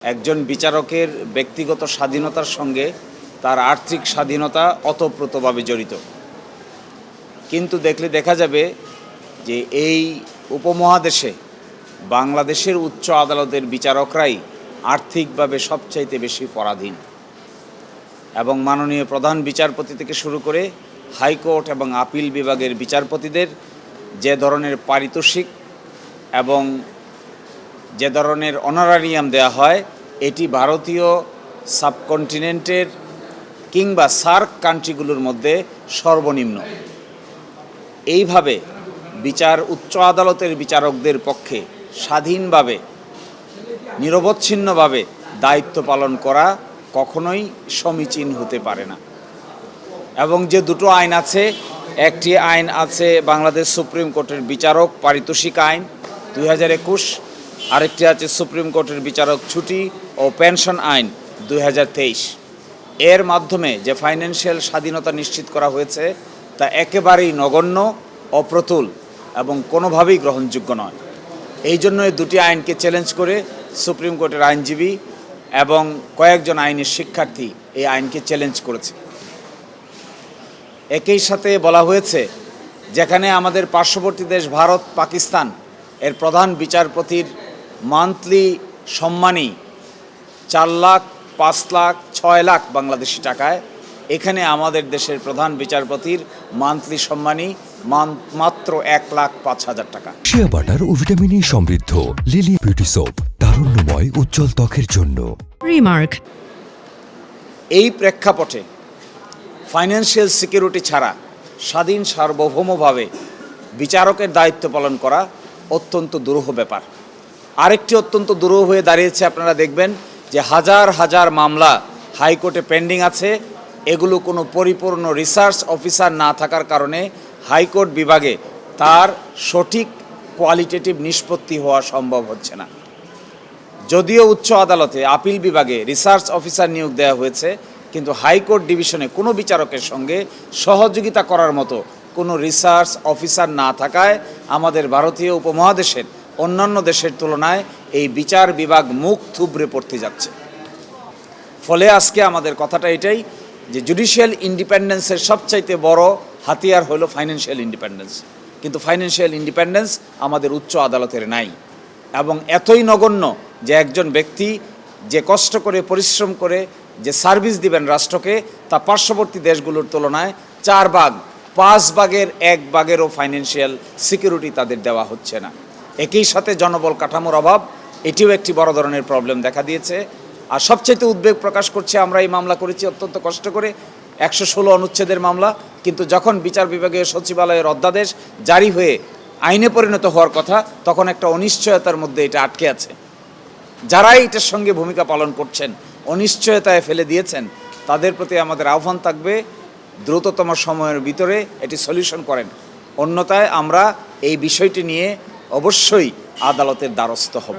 একজন বিচারকের ব্যক্তিগত স্বাধীনতার সঙ্গে তার আর্থিক স্বাধীনতা ওতপ্রোতভাবে জড়িত। কিন্তু দেখলে দেখা যাবে যে এই উপমহাদেশে বাংলাদেশের উচ্চ আদালতের বিচারকরাই আর্থিকভাবে সবচাইতে বেশি পরাধীন এবং মাননীয় প্রধান বিচারপতি থেকে শুরু করে হাইকোর্ট এবং আপিল বিভাগের বিচারপতিদের যে ধরনের পারিতোষিক এবং যে ধরনের অনারারিয়াম দেওয়া হয় এটি ভারতীয় সাবকন্টিনেন্টের কিংবা সার্ক কান্ট্রিগুলোর মধ্যে সর্বনিম্ন। এইভাবে উচ্চ আদালতের বিচারকদের পক্ষে স্বাধীনভাবে নিরবচ্ছিন্নভাবে দায়িত্ব পালন করা কখনোই সমীচীন হতে পারে না। এবং যে দুটো আইন আছে, একটি আইন আছে বাংলাদেশ সুপ্রিম কোর্টের বিচারক পারিতোষিক আইন 2021, আরেকটি আছে সুপ্রিম কোর্টের বিচারক ছুটি ও পেনশন আইন 2023। এর মাধ্যমে যে ফাইন্যান্সিয়াল স্বাধীনতা নিশ্চিত করা হয়েছে তা একেবারেই নগণ্য, অপ্রতুল এবং কোনোভাবেই গ্রহণযোগ্য নয়। এই জন্য এই দুটি আইনকে চ্যালেঞ্জ করে সুপ্রিম কোর্টের আইনজীবী এবং কয়েকজন আইনের শিক্ষার্থী এই আইনকে চ্যালেঞ্জ করেছে। একই সাথে বলা হয়েছে যেখানে আমাদের পার্শ্ববর্তী দেশ ভারত, পাকিস্তান এর প্রধান বিচারপতির মান্থলি সম্মানী 4 লাখ, 5 লাখ, 6 লাখ বাংলাদেশি টাকায়, এখানে আমাদের দেশের প্রধান বিচারপতির মান্থলি সম্মানী মাত্র 1,05,000 টাকা। শিয়া বাটার ও ভিটামিন ই সমৃদ্ধ লিলি বিউটি সোপ, তারুণ্যময় উজ্জ্বল ত্বকের জন্য। রিমার্ক। এই প্রেক্ষাপটে ফাইন্যান্সিয়াল সিকিউরিটি ছাড়া স্বাধীন সার্বভৌমভাবে বিচারকের দায়িত্ব পালন করা অত্যন্ত দুরূহ ব্যাপার। আরেকটি অত্যন্ত দুরূহ হয়ে দাঁড়িয়েছে, আপনারা দেখবেন যে হাজার হাজার মামলা হাইকোর্টে পেন্ডিং আছে। এগুলো কোনো পরিপূর্ণ রিসার্চ অফিসার না থাকার কারণে হাইকোর্ট বিভাগে তার সঠিক কোয়ালিটেটিভ নিষ্পত্তি হওয়া সম্ভব হচ্ছে না। যদিও উচ্চ আদালতে আপিল বিভাগে রিসার্চ অফিসার নিয়োগ দেওয়া হয়েছে, কিন্তু হাইকোর্ট ডিভিশনে কোনো বিচারকের সঙ্গে সহযোগিতা করার মতো কোনো রিসার্চ অফিসার না থাকায় আমাদের ভারতীয় উপমহাদেশের অন্যান্য দেশের তুলনায় এই বিচার বিভাগ মুখ থুবড়ে পড়তে যাচ্ছে। ফলে আজকে আমাদের কথাটা এটাই যে জুডিশিয়াল ইন্ডিপেন্ডেন্সের সবচাইতে বড় হাতিয়ার হলো ফাইন্যান্সিয়াল ইন্ডিপেন্ডেন্স, কিন্তু ফাইন্যান্সিয়াল ইন্ডিপেন্ডেন্স আমাদের উচ্চ আদালতের নাই। এবং এতই নগণ্য যে একজন ব্যক্তি যে কষ্ট করে পরিশ্রম করে যে সার্ভিস দিবেন রাষ্ট্রকে, তা পার্শ্ববর্তী দেশগুলোর তুলনায় 4 ভাগ, 5 ভাগের 1 ভাগেরও ফাইন্যান্সিয়াল সিকিউরিটি তাদের দেওয়া হচ্ছে না। একই সাথে জনবল কাঠামোর অভাব, এটিও একটি বড় ধরনের প্রবলেম দেখা দিয়েছে। আর সবচেয়ে উদ্বেগ প্রকাশ করছে, আমরা এই মামলা করেছি অত্যন্ত কষ্ট করে, 116 অনুচ্ছেদের মামলা, কিন্তু যখন বিচার বিভাগীয় সচিবালয়ের অধ্যাদেশ জারি হয়ে আইনে পরিণত হওয়ার কথা, তখন একটা অনিশ্চয়তার মধ্যে এটা আটকে আছে। যারাই এটার সঙ্গে ভূমিকা পালন করছেন, অনিশ্চয়তায় ফেলে দিয়েছেন, তাদের প্রতি আমাদের আহ্বান থাকবে দ্রুততম সময়ের ভিতরে এটি সলিউশন করেন। অন্যথায় আমরা এই বিষয়টি নিয়ে অবশ্যই আদালতের দ্বারস্থ হব।